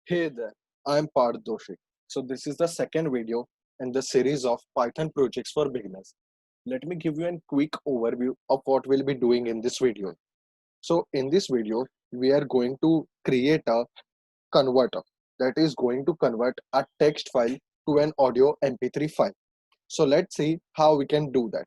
Hey there, I'm Parth Doshi. So this is the second video in the series of Python projects for beginners. Let me give you a quick overview of what we'll be doing in this video. So in this video, we are going to create a converter that is going to convert a text file to an audio MP3 file. So let's see how we can do that.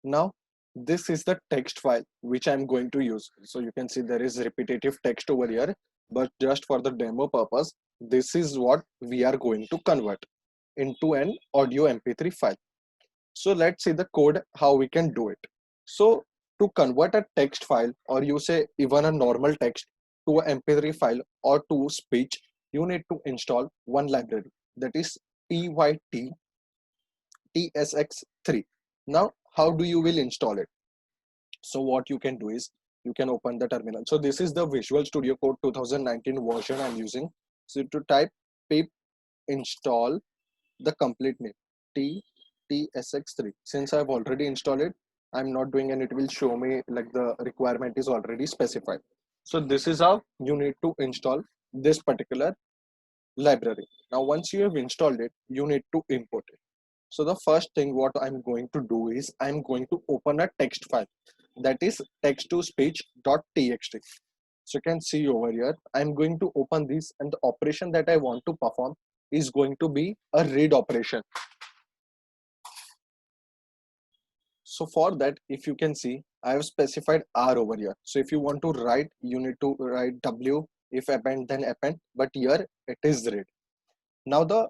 Now, this is the text file which I'm going to use. So you can see there is repetitive text over here, but just for the demo purpose, this is what we are going to convert into an audio MP3 file. So let's see the code, how we can do it. So to convert a text file, or you say even a normal text to an MP3 file or to speech, you need to install one library, that is PyT TSX3. Now, how do you will install it? So what you can do is you can open the terminal. So this is the Visual Studio Code 2019 version I'm using. So to type pip install the complete name TSX3. Since I've already installed it, I'm not doing, and it will show me like the requirement is already specified. So this is how you need to install this particular library. Now once you have installed it, you need to import it. So the first thing what I'm going to do is I'm going to open a text file, that is text to speech.txt. So you can see over here, I'm going to open this, and the operation that I want to perform is going to be a read operation. So for that, if you can see, I have specified R over here. So if you want to write, you need to write W, if append then append, but here it is read. Now the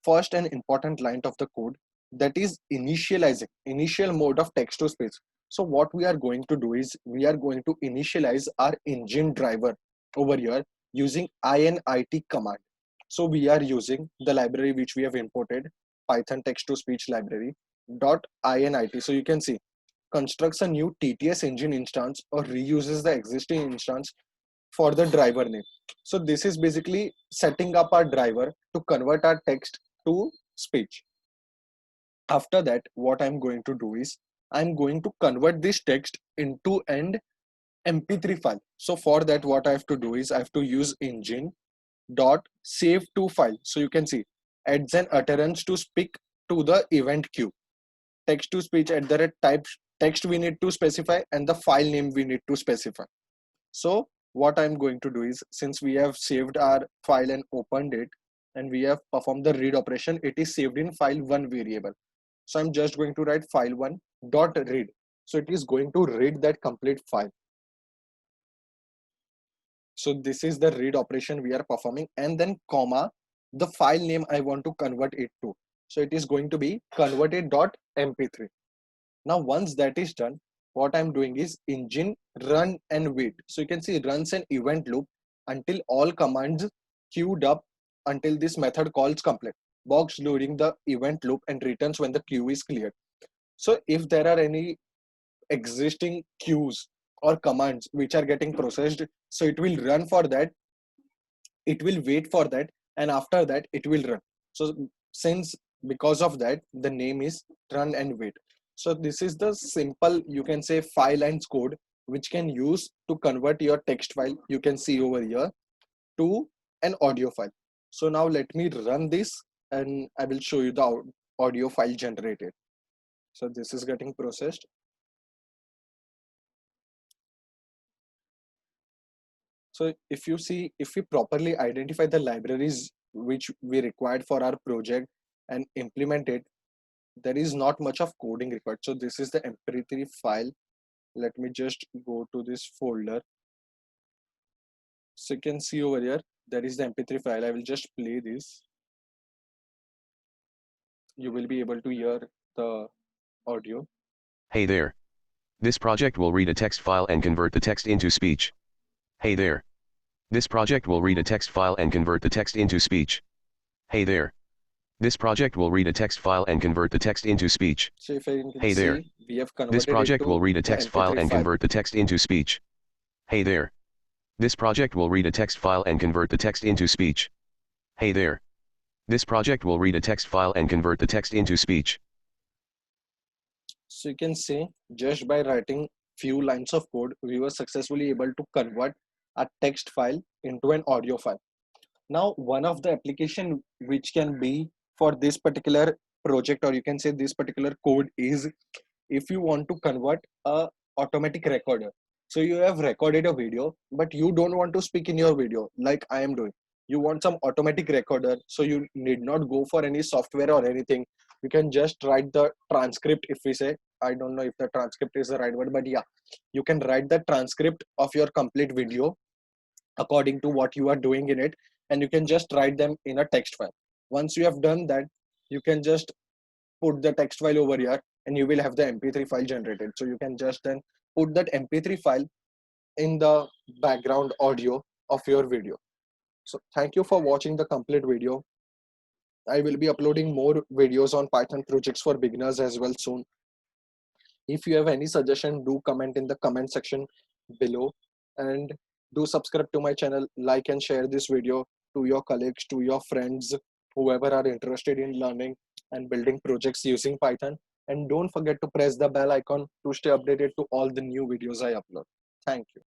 first and important line of the code, that is initializing, initial mode of text to speech. So what we are going to do is we are going to initialize our engine driver over here using init command. So we are using the library which we have imported, Python text to speech library .init. So you can see constructs a new TTS engine instance or reuses the existing instance for the driver name. So this is basically setting up our driver to convert our text to speech. After that, what I'm going to do is I'm going to convert this text into an MP3 file. So for that, what I have to do is I have to use engine dot save to file. So you can see adds an utterance to speak to the event queue. Text to speech at the rate type text we need to specify, and the file name we need to specify. So what I'm going to do is, since we have saved our file and opened it, and we have performed the read operation, it is saved in file1 variable. So I'm just going to write file1 dot read. So it is going to read that complete file. So this is the read operation we are performing, and then comma the file name I want to convert it to. So it is going to be converted.mp3. Now once that is done, what I'm doing is engine run and wait. So you can see it runs an event loop until all commands queued up until this method calls complete. Box during the event loop and returns when the queue is cleared. So if there are any existing queues or commands which are getting processed, so it will run for that, it will wait for that, and after that it will run. So since because of that, the name is run and wait. So this is the simple, you can say, file lines code which can use to convert your text file, you can see over here, to an audio file. So now let me run this and I will show you the audio file generated. So this is getting processed. So if you see, if we properly identify the libraries which we required for our project and implement it, there is not much of coding required. So this is the MP3 file. Let me just go to this folder. So you can see over here, there is the MP3 file. I will just play this. You will be able to hear the audio. Hey there. This project will read a text file and convert the text into speech. Hey there. This project will read a text file and convert the text into speech. Hey there. This project will read a text file and convert the text into speech. So if you can Hey there. see, we have This converted it project will to read a the text file MP3 and file. convert the text into speech. Hey there. This project will read a text file and convert the text into speech. Hey there. This project will read a text file and convert the text into speech. So you can see, just by writing few lines of code, we were successfully able to convert a text file into an audio file. Now, one of the application which can be for this particular project, or you can say this particular code, is if you want to convert a automatic recorder. So you have recorded a video, but you don't want to speak in your video like I am doing. You want some automatic recorder, so you need not go for any software or anything. You can just write the transcript. If we say, I don't know if the transcript is the right word, but yeah, you can write the transcript of your complete video according to what you are doing in it, and you can just write them in a text file. Once you have done that, you can just put the text file over here, and you will have the mp3 file generated. So you can just then put that mp3 file in the background audio of your video. So thank you for watching the complete video. I will be uploading more videos on Python projects for beginners as well soon. If you have any suggestion, do comment in the comment section below, and do subscribe to my channel, like and share this video to your colleagues, to your friends, whoever are interested in learning and building projects using Python. And don't forget to press the bell icon to stay updated to all the new videos I upload. Thank you.